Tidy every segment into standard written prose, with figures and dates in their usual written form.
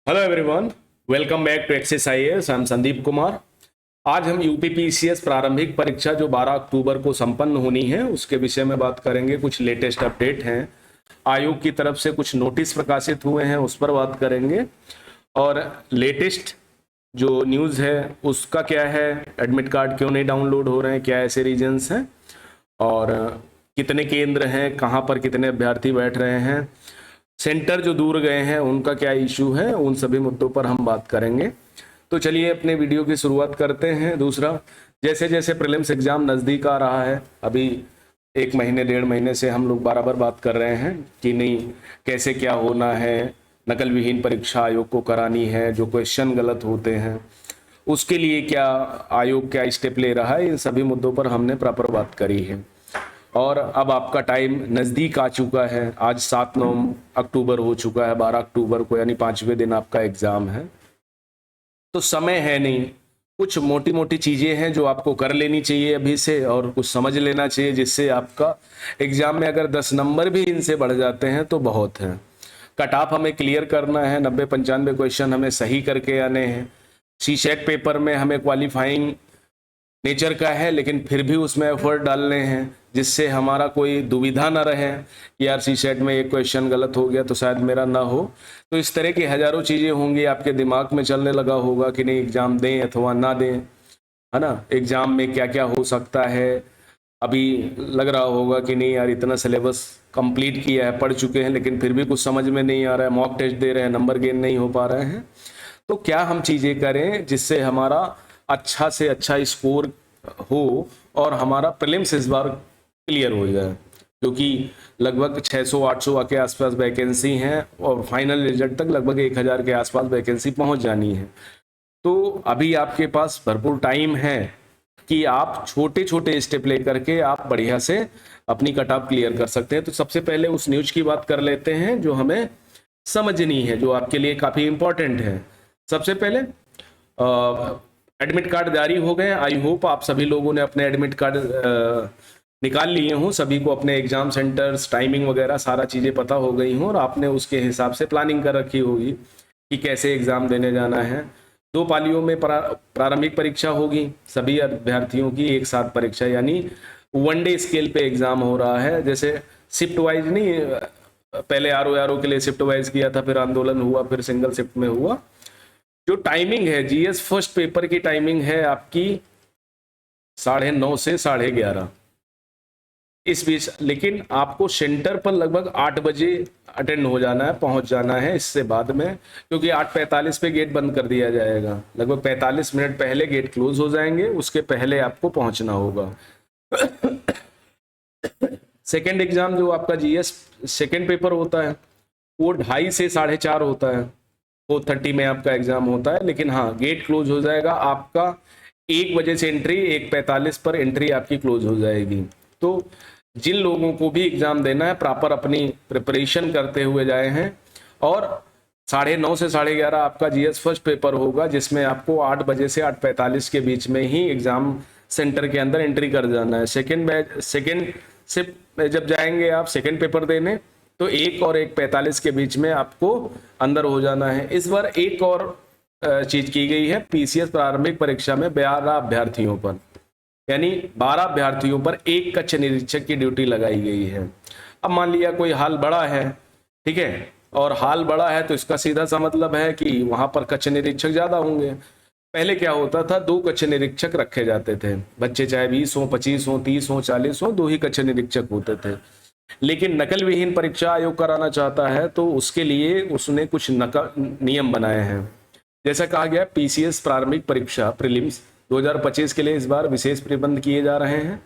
Hello everyone, welcome back to access IAS. I am Sandeep Kumar. आज हम UPPCS प्रारंभिक परीक्षा जो 12 अक्टूबर को संपन्न होनी है उसके विषय में बात करेंगे। कुछ लेटेस्ट अपडेट हैं, आयोग की तरफ से कुछ नोटिस प्रकाशित हुए हैं उस पर बात करेंगे। और लेटेस्ट जो न्यूज़ है उसका क्या है, एडमिट कार्ड क्यों नहीं डाउनलोड हो रहे हैं, क्या ऐसे रीजंस हैं, और कितने केंद्र हैं, कहाँ पर कितने अभ्यर्थी बैठ रहे हैं, सेंटर जो दूर गए हैं उनका क्या इशू है, उन सभी मुद्दों पर हम बात करेंगे। तो चलिए अपने वीडियो की शुरुआत करते हैं। दूसरा, जैसे जैसे प्रीलिम्स एग्जाम नज़दीक आ रहा है, अभी 1 महीने 1.5 महीने से हम लोग बराबर बात कर रहे हैं कि नहीं कैसे क्या होना है, नकल विहीन परीक्षा आयोग को करानी है, जो क्वेश्चन गलत होते हैं उसके लिए क्या आयोग क्या स्टेप ले रहा है, इन सभी मुद्दों पर हमने प्रॉपर बात करी है। और अब आपका टाइम नज़दीक आ चुका है। आज 7-9 अक्टूबर हो चुका है, 12 अक्टूबर को यानी 5वें दिन आपका एग्ज़ाम है। तो समय है नहीं, कुछ मोटी मोटी चीज़ें हैं जो आपको कर लेनी चाहिए अभी से, और कुछ समझ लेना चाहिए जिससे आपका एग्ज़ाम में अगर 10 नंबर भी इनसे बढ़ जाते हैं तो बहुत है। कट ऑफ हमें क्लियर करना है, 90-95 क्वेश्चन हमें सही करके आने हैं। सी सेट पेपर में हमें क्वालिफाइंग नेचर का है, लेकिन फिर भी उसमें एफर्ट डालने हैं जिससे हमारा कोई दुविधा ना रहे कि यार सी सेट में एक क्वेश्चन गलत हो गया तो शायद मेरा ना हो। तो इस तरह की हजारों चीज़ें होंगी, आपके दिमाग में चलने लगा होगा कि नहीं एग्ज़ाम दें अथवा ना दें, है ना, एग्ज़ाम में क्या क्या हो सकता है। अभी लग रहा होगा कि नहीं यार इतना सिलेबस कंप्लीट किया है, पढ़ चुके हैं, लेकिन फिर भी कुछ समझ में नहीं आ रहा है, मॉक टेस्ट दे रहे हैं, नंबर गेन नहीं हो पा रहे हैं। तो क्या हम चीज़ें करें जिससे हमारा अच्छा से अच्छा स्कोर हो और हमारा प्रीलिम्स इस बार क्लियर हो जाए, क्योंकि लगभग 600-800 के आसपास वैकेंसी हैं और फाइनल रिजल्ट तक लगभग 1000 के आसपास वैकेंसी पहुंच जानी है। तो अभी आपके पास भरपूर टाइम है कि आप छोटे छोटे स्टेप लेकर के आप बढ़िया से अपनी कट ऑफ क्लियर कर सकते हैं। तो सबसे पहले उस न्यूज की बात कर लेते हैं जो हमें समझनी है, जो आपके लिए काफ़ी इंपॉर्टेंट है। सबसे पहले एडमिट कार्ड जारी हो गए। आई होप आप सभी लोगों ने अपने एडमिट कार्ड निकाल लिए हों, सभी को अपने एग्जाम सेंटर्स टाइमिंग वगैरह सारा चीज़ें पता हो गई हों और आपने उसके हिसाब से प्लानिंग कर रखी होगी कि कैसे एग्ज़ाम देने जाना है। 2 पालियों में प्रारंभिक परीक्षा होगी, सभी अभ्यर्थियों की एक साथ परीक्षा, यानी 1 डे स्केल पे एग्ज़ाम हो रहा है। जैसे शिफ्ट वाइज नहीं, पहले आरओ के लिए शिफ्ट वाइज किया था, फिर आंदोलन हुआ, फिर सिंगल शिफ्ट में हुआ। जो टाइमिंग है जीएस फर्स्ट पेपर की टाइमिंग है आपकी 9:30 से 11:30 इस बीच, लेकिन आपको सेंटर पर लगभग 8 बजे अटेंड हो जाना है, पहुंच जाना है इससे बाद में, क्योंकि 8:45 पे गेट बंद कर दिया जाएगा। लगभग 45 मिनट पहले गेट क्लोज हो जाएंगे, उसके पहले आपको पहुंचना होगा। सेकेंड एग्जाम जो आपका जीएस सेकेंड पेपर होता है वो 2:30 से 4:30 होता है, 4:30 में आपका एग्जाम होता है। लेकिन हाँ, गेट क्लोज हो जाएगा आपका 1 बजे से एंट्री, 1:45 पर एंट्री आपकी क्लोज हो जाएगी। तो जिन लोगों को भी एग्जाम देना है प्रॉपर अपनी प्रिपरेशन करते हुए जाए हैं। और 9:30 से 11:30 आपका जीएस फर्स्ट पेपर होगा, जिसमें आपको 8 बजे से 8:45 के बीच में ही एग्जाम सेंटर के अंदर एंट्री कर जाना है। सेकेंड शिफ्ट में जब जाएंगे आप सेकेंड पेपर देने, तो 1 और 1:45 के बीच में आपको अंदर हो जाना है। इस बार एक और चीज की गई है, पीसीएस प्रारंभिक परीक्षा में 12 अभ्यर्थियों पर, यानी 12 अभ्यर्थियों पर एक कक्ष निरीक्षक की ड्यूटी लगाई गई है। अब मान लिया कोई हाल बड़ा है, ठीक है, और हाल बड़ा है तो इसका सीधा सा मतलब है कि वहां पर कक्ष निरीक्षक ज्यादा होंगे। पहले क्या होता था, 2 कक्ष निरीक्षक रखे जाते थे, बच्चे चाहे 20 हो, 25 हो, 30 हो, 40 हो, 2 ही कक्ष निरीक्षक होते थे। लेकिन नकल विहीन परीक्षा आयोग कराना चाहता है तो उसके लिए उसने कुछ नियम बनाए हैं। जैसा कहा गया, पीसीएस प्रारंभिक परीक्षा प्रीलिम्स 2025 के लिए इस बार विशेष प्रबंध किए जा रहे हैं।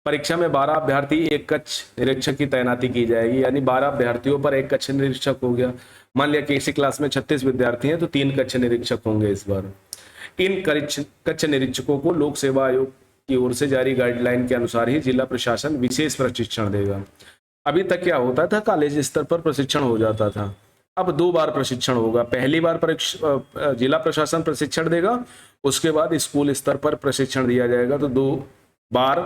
परीक्षा में 12 अभ्यर्थी, एक कक्ष निरीक्षक की तैनाती की जाएगी, यानी 12 अभ्यर्थियों पर एक कक्ष निरीक्षक हो गया। मान लिया कि इसी क्लास में 36 विद्यार्थी हैं तो 3 कक्ष निरीक्षक होंगे इस बार। इन कक्ष निरीक्षकों को लोक सेवा आयोग की ओर से जारी गाइडलाइन के अनुसार ही जिला प्रशासन विशेष प्रशिक्षण देगा। अभी तक क्या होता था, कॉलेज स्तर पर प्रशिक्षण हो जाता था, अब 2 बार प्रशिक्षण होगा। पहली बार जिला प्रशासन प्रशिक्षण देगा, उसके बाद स्कूल स्तर पर प्रशिक्षण दिया जाएगा। तो 2 बार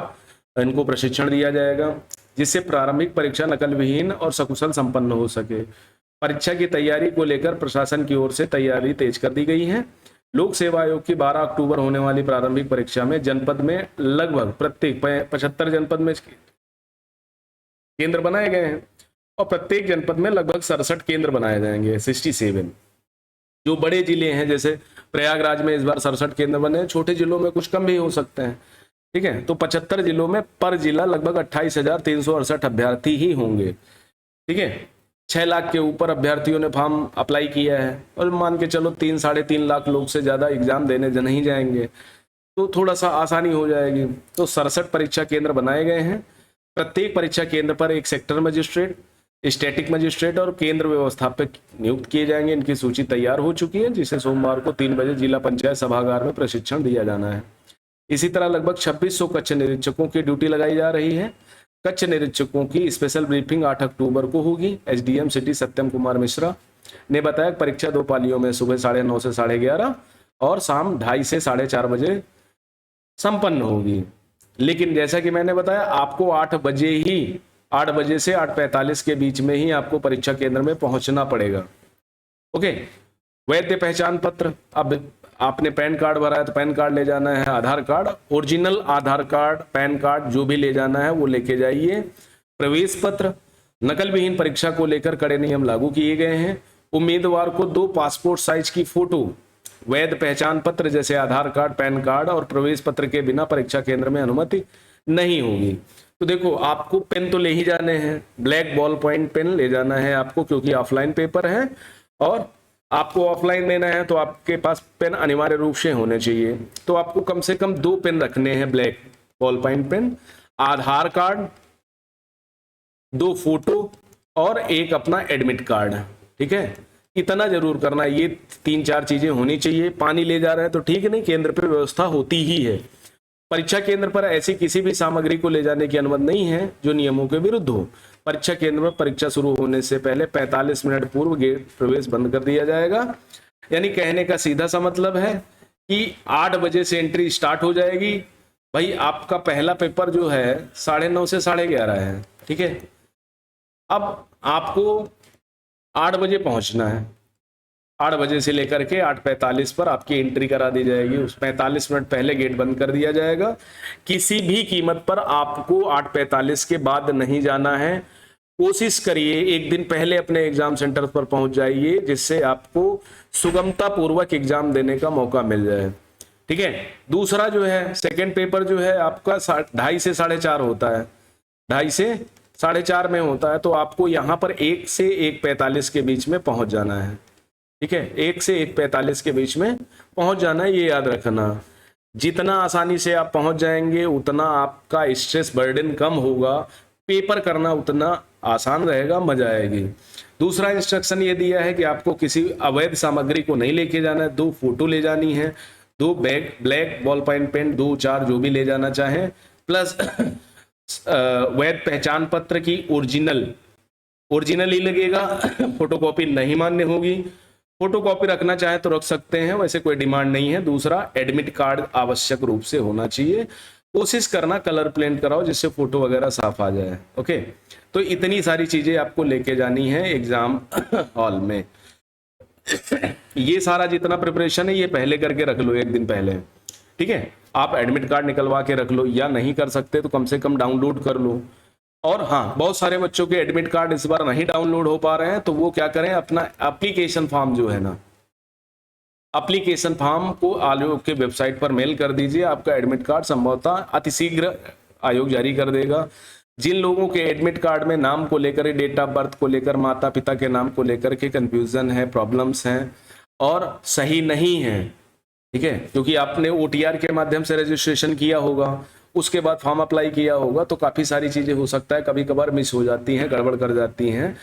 इनको प्रशिक्षण दिया जाएगा, जिससे प्रारंभिक परीक्षा नकल विहीन और सकुशल संपन्न हो सके। परीक्षा की तैयारी को लेकर प्रशासन की ओर से तैयारी तेज कर दी गई है। लोक सेवा आयोग की 12 अक्टूबर होने वाली प्रारंभिक परीक्षा में जनपद में लगभग प्रत्येक 75 जनपद में केंद्र बनाए गए हैं और प्रत्येक जनपद में लगभग 67 केंद्र बनाए जाएंगे, 67। जो बड़े जिले हैं जैसे प्रयागराज में इस बार 67 केंद्र बने हैं, छोटे जिलों में कुछ कम भी हो सकते हैं। ठीक है, तो 75 जिलों में पर जिला लगभग 28,368 अभ्यर्थी ही होंगे। ठीक है, 6 लाख के ऊपर अभ्यर्थियों ने फॉर्म अप्लाई किया है और मान के चलो 3-3.5 लाख लोग से ज्यादा एग्जाम देने नहीं जाएंगे, तो थोड़ा सा आसानी हो जाएगी। तो 67 परीक्षा केंद्र बनाए गए हैं। प्रत्येक परीक्षा केंद्र पर एक सेक्टर मजिस्ट्रेट, स्टैटिक मजिस्ट्रेट और केंद्र व्यवस्थापक नियुक्त किए जाएंगे। इनकी सूची तैयार हो चुकी है, जिसे सोमवार को 3 बजे जिला पंचायत सभागार में प्रशिक्षण दिया जाना है। इसी तरह लगभग 2600 कच्छ निरीक्षकों की ड्यूटी लगाई जा रही है। कच्छ निरीक्षकों की स्पेशल ब्रीफिंग 8 अक्टूबर को होगी। एसडीएम सिटी सत्यम कुमार मिश्रा ने बताया कि परीक्षा 2 पालियों में सुबह 9:30 से 11:30 और शाम 2:30 से 4:30 बजे संपन्न होगी। लेकिन जैसा कि मैंने बताया आपको 8 बजे से 8:45 के बीच में ही आपको परीक्षा केंद्र में पहुंचना पड़ेगा। ओके, वैध पहचान पत्र, अब आपने पैन कार्ड भरा है तो पैन कार्ड ले जाना है, आधार कार्ड, ओरिजिनल आधार कार्ड, पैन कार्ड जो भी ले जाना है वो लेके जाइए। प्रवेश पत्र, नकल विहीन परीक्षा को लेकर कड़े नियम लागू किए गए हैं। उम्मीदवार को 2 पासपोर्ट साइज की फोटो, वैध पहचान पत्र जैसे आधार कार्ड, पैन कार्ड और प्रवेश पत्र के बिना परीक्षा केंद्र में अनुमति नहीं होगी। तो देखो, आपको पेन तो ले ही जाने हैं, ब्लैक बॉल पॉइंट पेन ले जाना है आपको, क्योंकि ऑफलाइन पेपर है और आपको ऑफलाइन देना है तो आपके पास पेन अनिवार्य रूप से होने चाहिए। तो आपको कम से कम 2 पेन रखने हैं, ब्लैक बॉल पॉइंट पेन, आधार कार्ड, 2 फोटो और एक अपना एडमिट कार्ड। ठीक है, इतना जरूर करना है, ये 3-4 चीजें होनी चाहिए। पानी ले जा रहे हैं तो ठीक नहीं, केंद्र पर व्यवस्था होती ही है। परीक्षा केंद्र पर ऐसी किसी भी सामग्री को ले जाने की अनुमति नहीं है जो नियमों के विरुद्ध हो। परीक्षा केंद्र पर परीक्षा शुरू होने से पहले 45 मिनट पूर्व गेट प्रवेश बंद कर दिया जाएगा। यानी कहने का सीधा सा मतलब है कि 8 बजे से एंट्री स्टार्ट हो जाएगी। भाई आपका पहला पेपर जो है 9:30 से 11:30 है। ठीक है, अब आपको 8 बजे पहुंचना है। 8 बजे से लेकर के 8:45 पर आपकी एंट्री करा दी जाएगी। उस 45 मिनट पहले गेट बंद कर दिया जाएगा। किसी भी कीमत पर आपको 8:45 के बाद नहीं जाना है। कोशिश करिए एक दिन पहले अपने एग्जाम सेंटर पर पहुंच जाइए, जिससे आपको सुगमता पूर्वक एग्जाम देने का मौका मिल जाए। ठीक है, दूसरा जो है सेकेंड पेपर जो है आपका 2:30 से 4:30 होता है, 2:30 से 4:30 में होता है। तो आपको यहाँ पर 1 से 1:45 के बीच में पहुंच जाना है। ठीक है, 1 से 1:45 के बीच में पहुंच जाना है, ये याद रखना। जितना आसानी से आप पहुंच जाएंगे उतना आपका स्ट्रेस बर्डन कम होगा, पेपर करना उतना आसान रहेगा, मजा आएगी। दूसरा इंस्ट्रक्शन ये दिया है कि आपको किसी अवैध सामग्री को नहीं लेके जाना है। 2 फोटो ले जानी है, 2 bag black ball point pen, 2-4 जो भी ले जाना चाहें, प्लस वैध पहचान पत्र की ओरिजिनल ही लगेगा, फोटोकॉपी नहीं मान्य होगी। फोटोकॉपी रखना चाहे तो रख सकते हैं, वैसे कोई डिमांड नहीं है। दूसरा एडमिट कार्ड आवश्यक रूप से होना चाहिए। कोशिश करना कलर प्रिंट कराओ जिससे फोटो वगैरह साफ आ जाए। ओके, तो इतनी सारी चीजें आपको लेके जानी है एग्जाम हॉल में। ये सारा जितना प्रिपरेशन है ये पहले करके रख लो, एक दिन पहले। ठीक है, आप एडमिट कार्ड निकलवा के रख लो, या नहीं कर सकते तो कम से कम डाउनलोड कर लो। और हाँ, बहुत सारे बच्चों के एडमिट कार्ड इस बार नहीं डाउनलोड हो पा रहे हैं, तो वो क्या करें, अपना एप्लीकेशन फॉर्म जो है ना, एप्लीकेशन फॉर्म को आयोग के वेबसाइट पर मेल कर दीजिए। आपका एडमिट कार्ड संभवतः अतिशीघ्र आयोग जारी कर देगा। जिन लोगों के एडमिट कार्ड में नाम को लेकर, डेट ऑफ बर्थ को लेकर, माता पिता के नाम को लेकर के कंफ्यूजन है, प्रॉब्लम्स हैं और सही नहीं है, ठीक है, क्योंकि आपने OTR के माध्यम से रजिस्ट्रेशन किया होगा, उसके बाद फॉर्म अप्लाई किया होगा, तो काफी सारी चीजें हो सकता है कभी कभार मिस हो जाती हैं, गड़बड़ कर जाती हैं।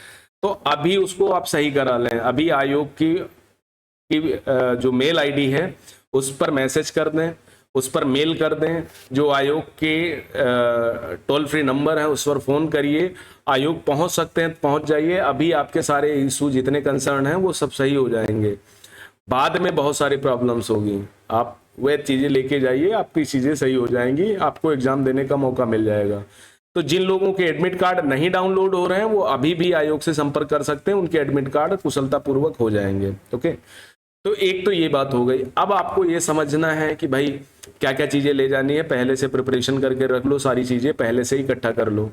तो अभी उसको आप सही करा लें। अभी आयोग की जो मेल आईडी है उस पर मैसेज कर दें, उस पर मेल कर दें। जो आयोग के टोल फ्री नंबर है उस पर फोन करिए। आयोग पहुंच सकते हैं, पहुंच जाइए। अभी आपके सारे इशू जितने कंसर्न हैं वो सब सही हो जाएंगे। बाद में बहुत सारी प्रॉब्लम्स होगी, आप वह चीजें लेके जाइए, आपकी चीजें सही हो जाएंगी, आपको एग्जाम देने का मौका मिल जाएगा। तो जिन लोगों के एडमिट कार्ड नहीं डाउनलोड हो रहे हैं वो अभी भी आयोग से संपर्क कर सकते हैं, उनके एडमिट कार्ड कुशलतापूर्वक हो जाएंगे। ओके, तो एक तो ये बात हो गई। अब आपको ये समझना है कि भाई क्या क्या चीजें ले जानी है, पहले से प्रिपरेशन करके रख लो, सारी चीजें पहले से ही इकट्ठा कर लो।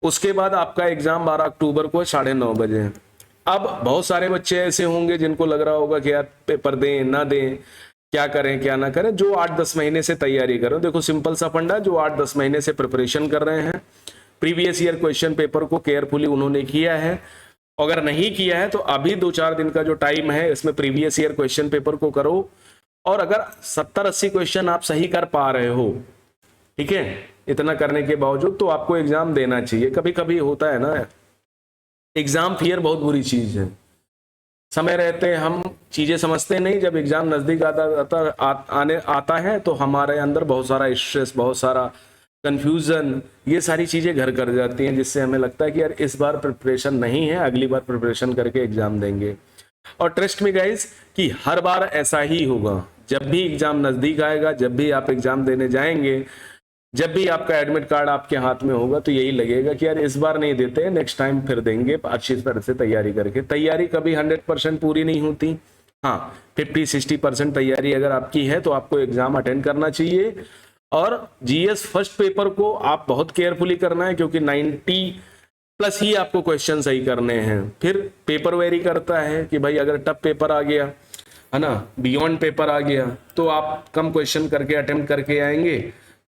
उसके बाद आपका एग्जाम 12 अक्टूबर को 9:30 बजे है। अब बहुत सारे बच्चे ऐसे होंगे जिनको लग रहा होगा कि यार पेपर दें ना दें, क्या करें क्या ना करें। जो 8-10 महीने से तैयारी करो, देखो सिंपल सा फंडा, जो 8-10 महीने से प्रिपरेशन कर रहे हैं, प्रीवियस ईयर क्वेश्चन पेपर को केयरफुली उन्होंने किया है, अगर नहीं किया है तो अभी 2-4 दिन का जो टाइम है इसमें प्रीवियस ईयर क्वेश्चन पेपर को करो। और अगर 70-80 क्वेश्चन आप सही कर पा रहे हो, ठीक है, इतना करने के बावजूद तो आपको एग्जाम देना चाहिए। कभी कभी होता है ना, एग्जाम फियर बहुत बुरी चीज है। समय रहते हम चीजें समझते नहीं, जब एग्जाम नजदीक आता है तो हमारे अंदर बहुत सारा स्ट्रेस, बहुत सारा कंफ्यूजन, ये सारी चीजें घर कर जाती हैं, जिससे हमें लगता है कि यार इस बार प्रिपरेशन नहीं है, अगली बार प्रिपरेशन करके एग्जाम देंगे। और ट्रस्ट मी गाइस कि हर बार ऐसा ही होगा। जब भी एग्जाम नजदीक आएगा, जब भी आप एग्जाम देने जाएंगे, जब भी आपका एडमिट कार्ड आपके हाथ में होगा, तो यही लगेगा कि यार इस बार नहीं देते, नेक्स्ट टाइम फिर देंगे, अच्छी तरह से तैयारी करके। तैयारी कभी 100% पूरी नहीं होती, हाँ 50-60% तैयारी अगर आपकी है तो आपको एग्जाम अटेंड करना चाहिए। और जीएस फर्स्ट पेपर को आप बहुत केयरफुली करना है, क्योंकि 90+ ही आपको क्वेश्चन सही करने हैं। फिर पेपर वेरी करता है कि भाई अगर टफ पेपर आ गया है ना, बियॉन्ड पेपर आ गया, तो आप कम क्वेश्चन करके अटेम्प्ट करके आएंगे,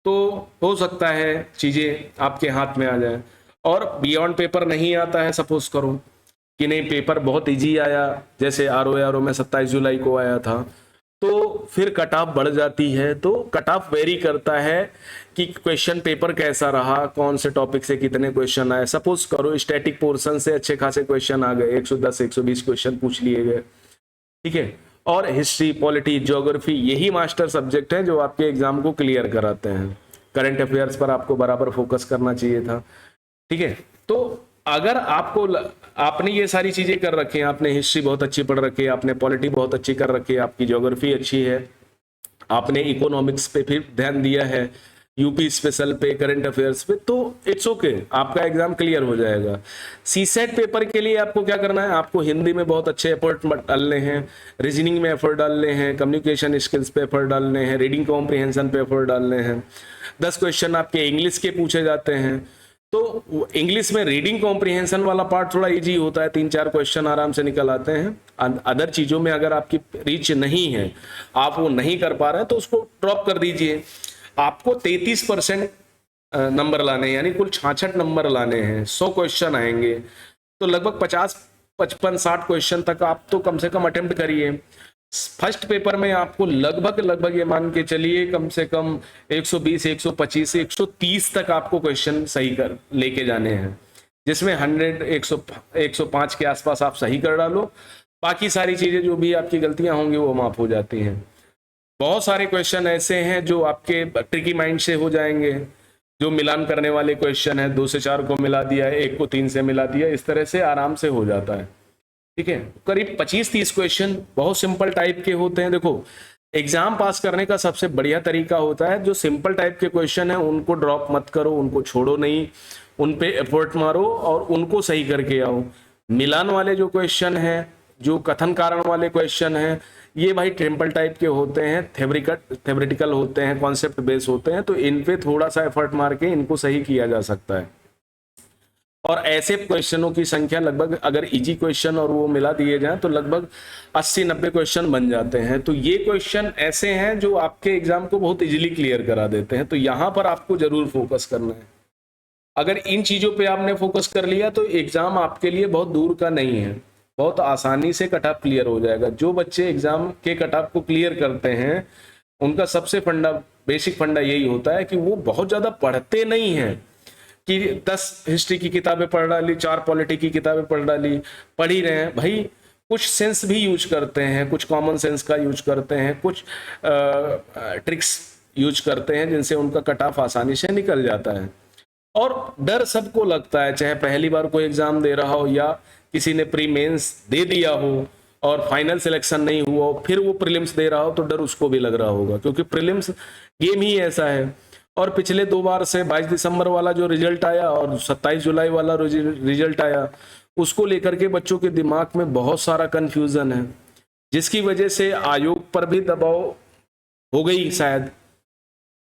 तो हो सकता है चीजें आपके हाथ में आ जाए। और बियॉन्ड पेपर नहीं आता है, सपोज करो कि नहीं पेपर बहुत इजी आया, जैसे आरओ में 27 जुलाई को आया था, तो फिर कट ऑफ बढ़ जाती है। तो कट ऑफ वेरी करता है कि क्वेश्चन पेपर कैसा रहा, कौन से टॉपिक से कितने क्वेश्चन आए। सपोज करो स्टैटिक पोर्शन से अच्छे खासे क्वेश्चन आ गए, 110-120 क्वेश्चन पूछ लिए गए, ठीक है। और हिस्ट्री, पॉलिटी, ज्योग्राफी, यही मास्टर सब्जेक्ट है जो आपके एग्जाम को क्लियर कराते हैं। करंट अफेयर्स पर आपको बराबर फोकस करना चाहिए था, ठीक है। तो अगर आपने ये सारी चीजें कर रखी हैं, आपने हिस्ट्री बहुत अच्छी पढ़ रखी है, आपने पॉलिटी बहुत अच्छी कर रखी है, आपकी ज्योग्राफी अच्छी है, आपने इकोनॉमिक्स पे फिर ध्यान दिया है, यूपी स्पेशल पे, करंट अफेयर्स पे, तो इट्स ओके, आपका एग्जाम क्लियर हो जाएगा। सीसेट पेपर के लिए आपको क्या करना है, आपको हिंदी में बहुत अच्छे एफर्ट डालने हैं, रीजनिंग में एफर्ट डालने हैं, कम्युनिकेशन स्किल्स पे एफर्ट डालने हैं, रीडिंग कॉम्प्रिहेंशन पे एफर्ट डालने हैं। 10 क्वेश्चन आपके इंग्लिश के पूछे जाते हैं, तो इंग्लिश में रीडिंग कॉम्प्रिहेंशन वाला पार्ट थोड़ा इजी होता है, 3-4 क्वेश्चन आराम से निकल आते हैं। अदर चीजों में अगर आपकी रीच नहीं है, आप वो नहीं कर पा रहे हैं, तो उसको ड्रॉप कर दीजिए। आपको 33% नंबर लाने हैं, यानी कुल 66 नंबर लाने हैं, 100 क्वेश्चन आएंगे, तो लगभग 50-55-60 क्वेश्चन तक आप तो कम से कम अटेम्प्ट करिए। फर्स्ट पेपर में आपको लगभग ये मान के चलिए कम से कम 120, 125 से 130 तक आपको क्वेश्चन सही कर लेके जाने हैं, जिसमें 105 के आसपास आप सही कर डालो, बाकी सारी चीजें जो भी आपकी गलतियां होंगी वो माफ हो जाती हैं। बहुत सारे क्वेश्चन ऐसे हैं जो आपके ट्रिकी माइंड से हो जाएंगे, जो मिलान करने वाले क्वेश्चन है, 2 से 4 को मिला दिया, 1 को 3 से मिला दिया, इस तरह से आराम से हो जाता है, ठीक है। करीब 25-30 क्वेश्चन बहुत सिंपल टाइप के होते हैं। देखो एग्जाम पास करने का सबसे बढ़िया तरीका होता है, जो सिंपल टाइप के क्वेश्चन है उनको ड्रॉप मत करो, उनको छोड़ो नहीं, उन पे एफर्ट मारो और उनको सही करके आओ। मिलान वाले जो क्वेश्चन है, जो कथन कारण वाले क्वेश्चन है, ये भाई टेम्पल टाइप के होते हैं, थेवरेटिकल होते हैं, कॉन्सेप्ट बेस होते हैं, तो इन पे थोड़ा सा एफर्ट मार के इनको सही किया जा सकता है। और ऐसे क्वेश्चनों की संख्या लगभग, अगर इजी क्वेश्चन और वो मिला दिए जाए तो लगभग 80-90 क्वेश्चन बन जाते हैं। तो ये क्वेश्चन ऐसे हैं जो आपके एग्जाम को बहुत इजीली क्लियर करा देते हैं, तो यहाँ पर आपको जरूर फोकस करना है। अगर इन चीजों पे आपने फोकस कर लिया तो एग्जाम आपके लिए बहुत दूर का नहीं है, बहुत आसानी से कट ऑफ क्लियर हो जाएगा। जो बच्चे एग्जाम के कट ऑफ को क्लियर करते हैं, उनका सबसे बेसिक फंडा यही होता है कि वो बहुत ज्यादा पढ़ते नहीं हैं, कि 10 हिस्ट्री की किताबें पढ़ डाली, 4 पॉलिटी की किताबें पढ़ ही रहे हैं भाई, कुछ सेंस भी यूज करते हैं, कुछ कॉमन सेंस का यूज करते हैं, कुछ ट्रिक्स यूज करते हैं, जिनसे उनका कट ऑफ आसानी से निकल जाता है। और डर सबको लगता है, चाहे पहली बार कोई एग्जाम दे रहा हो या किसी ने प्री मेंस दे दिया हो और फाइनल सिलेक्शन नहीं हुआ, फिर वो प्रीलिम्स दे रहा हो, तो डर उसको भी लग रहा होगा, क्योंकि प्रीलिम्स गेम ही ऐसा है। और पिछले 2 बार से 22 दिसंबर वाला जो रिजल्ट आया और 27 जुलाई वाला रिजल्ट आया, उसको लेकर के बच्चों के दिमाग में बहुत सारा कंफ्यूजन है, जिसकी वजह से आयोग पर भी दबाव हो गई शायद।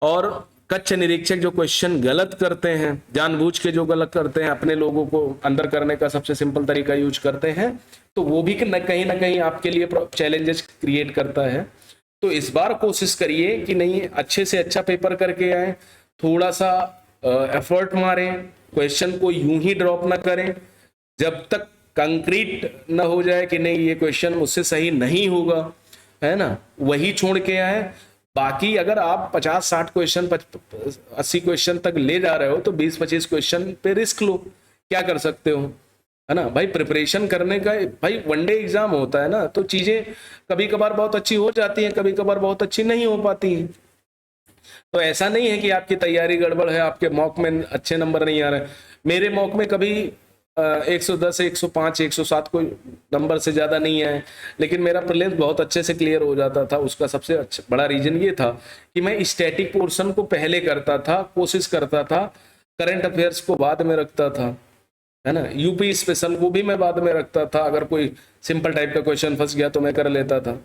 और कच्छ निरीक्षक जो क्वेश्चन गलत करते हैं, जानबूझ के जो गलत करते हैं, अपने लोगों को अंदर करने का सबसे सिंपल तरीका यूज करते हैं, तो वो भी कहीं ना कहीं आपके लिए चैलेंजेस क्रिएट करता है। तो इस बार कोशिश करिए कि नहीं, अच्छे से अच्छा पेपर करके आए, थोड़ा सा एफर्ट मारें, क्वेश्चन को यूं ही ड्रॉप ना करें जब तक कंक्रीट ना हो जाए कि नहीं ये क्वेश्चन मुझसे सही नहीं होगा, है ना, वही छोड़ के आए। बाकी अगर आप 50-60 क्वेश्चन 80 क्वेश्चन तक ले जा रहे हो तो 20-25 क्वेश्चन पे रिस्क लो, क्या कर सकते हो, है ना भाई। प्रिपरेशन करने का भाई वनडे एग्जाम होता है ना, तो चीजें कभी कभार बहुत अच्छी हो जाती हैं, कभी कभार बहुत अच्छी नहीं हो पाती हैं। तो ऐसा नहीं है कि आपकी तैयारी गड़बड़ है, आपके मॉक में अच्छे नंबर नहीं आ रहे। मेरे मॉक में कभी 110, 105, 107 कोई नंबर से ज्यादा नहीं आए, लेकिन मेरा प्रीलिम्स बहुत अच्छे से क्लियर हो जाता था। उसका सबसे अच्छा बड़ा रीजन ये था कि मैं स्टैटिक पोर्शन को पहले करता था, कोशिश करता था, करंट अफेयर्स को बाद में रखता था, है ना, यूपी स्पेशल को भी मैं बाद में रखता था। अगर कोई सिंपल टाइप का क्वेश्चन फंस गया तो मैं कर लेता था,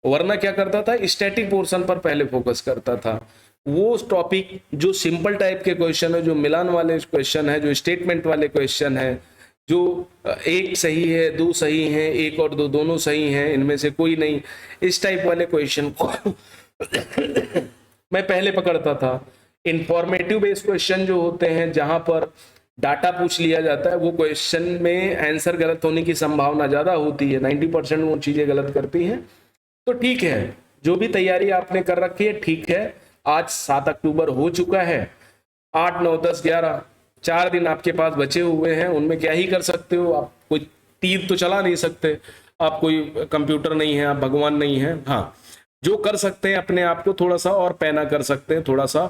वरना क्या करता था, स्टैटिक पोर्शन पर पहले फोकस करता था। वो टॉपिक जो सिंपल टाइप के क्वेश्चन है, जो मिलान वाले क्वेश्चन है, जो स्टेटमेंट वाले क्वेश्चन है, जो एक सही है, दो सही है, एक और दो दोनों सही हैं, इनमें से कोई नहीं, इस टाइप वाले क्वेश्चन को मैं पहले पकड़ता था। इंफॉर्मेटिव बेस्ड क्वेश्चन जो होते हैं, जहां पर डाटा पूछ लिया जाता है, वो क्वेश्चन में आंसर गलत होने की संभावना ज्यादा होती है, 90% वो चीजें गलत करती हैं। तो ठीक है, जो भी तैयारी आपने कर रखी है ठीक है। आज 7 अक्टूबर हो चुका है, 8, 9, 10, 11 4 दिन आपके पास बचे हुए हैं। उनमें क्या ही कर सकते हो आप, कोई तीर तो चला नहीं सकते, आप कोई कंप्यूटर नहीं है, आप भगवान नहीं है। हाँ, जो कर सकते हैं अपने आप को थोड़ा सा और पैना कर सकते हैं, थोड़ा सा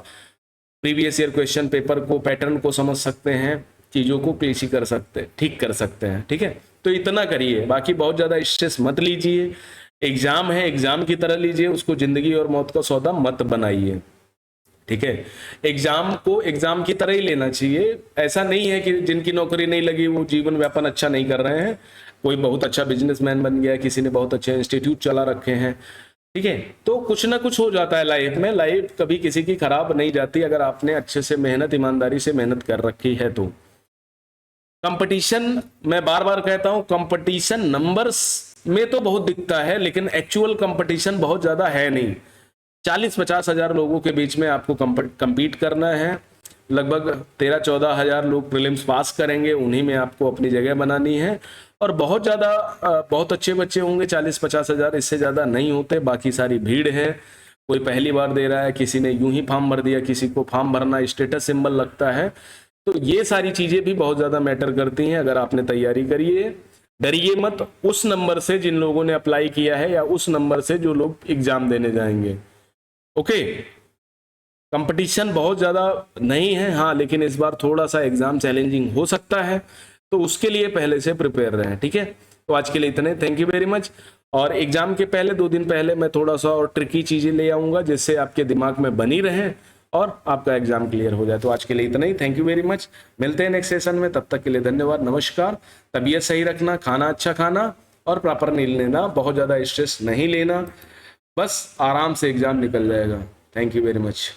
प्रीवियस ईयर क्वेश्चन पेपर को, पैटर्न को समझ सकते हैं, चीजों को पेशी कर सकते हैं, ठीक कर सकते हैं, ठीक है। तो इतना करिए, बाकी बहुत ज्यादा स्ट्रेस मत लीजिए। एग्जाम है, एग्जाम की तरह लीजिए उसको, जिंदगी और मौत का सौदा मत बनाइए, ठीक है। एग्जाम को एग्जाम की तरह ही लेना चाहिए। ऐसा नहीं है कि जिनकी नौकरी नहीं लगी वो जीवन व्यापन अच्छा नहीं कर रहे हैं, कोई बहुत अच्छा बिजनेसमैन बन गया, किसी ने बहुत अच्छे इंस्टीट्यूट चला रखे हैं, ठीक है। तो कुछ ना कुछ हो जाता है लाइफ में, लाइफ कभी किसी की खराब नहीं जाती अगर आपने अच्छे से मेहनत, ईमानदारी से मेहनत कर रखी है तो। कंपटीशन, मैं बार बार कहता हूं, कंपटीशन नंबर्स में तो बहुत दिखता है, लेकिन एक्चुअल कंपटीशन बहुत ज्यादा है नहीं। 40-50 हजार लोगों के बीच में आपको compete करना है। लगभग 13-14 हजार लोग प्रीलिम्स पास करेंगे, उन्हीं में आपको अपनी जगह बनानी है। और बहुत ज्यादा बहुत अच्छे बच्चे होंगे, 40-50 हजार, इससे ज्यादा नहीं होते। बाकी सारी भीड़ है, कोई पहली बार दे रहा है, किसी ने यूं ही फॉर्म भर दिया, किसी को फॉर्म भरना स्टेटस सिंबल लगता है। तो ये सारी चीजें भी बहुत ज्यादा मैटर करती हैं। अगर आपने तैयारी करी है, डरिए मत उस नंबर से जिन लोगों ने अप्लाई किया है, या उस नंबर से जो लोग एग्जाम देने जाएंगे। ओके, कंपटीशन बहुत ज्यादा नहीं है, हाँ, लेकिन इस बार थोड़ा सा एग्जाम चैलेंजिंग हो सकता है, तो उसके लिए पहले से प्रिपेयर रहें, ठीक है। तो आज के लिए इतने, थैंक यू वेरी मच। और एग्जाम के पहले 2 दिन पहले मैं थोड़ा सा और ट्रिकी चीजें ले आऊंगा, जिससे आपके दिमाग में बनी रहे और आपका एग्जाम क्लियर हो जाए। तो आज के लिए इतना ही, थैंक यू वेरी मच। मिलते हैं नेक्स्ट सेशन में, तब तक के लिए धन्यवाद, नमस्कार। तबीयत सही रखना, खाना अच्छा खाना और प्रॉपर नींद लेना, बहुत ज्यादा स्ट्रेस नहीं लेना, बस आराम से एग्जाम निकल जाएगा। Thank you very much.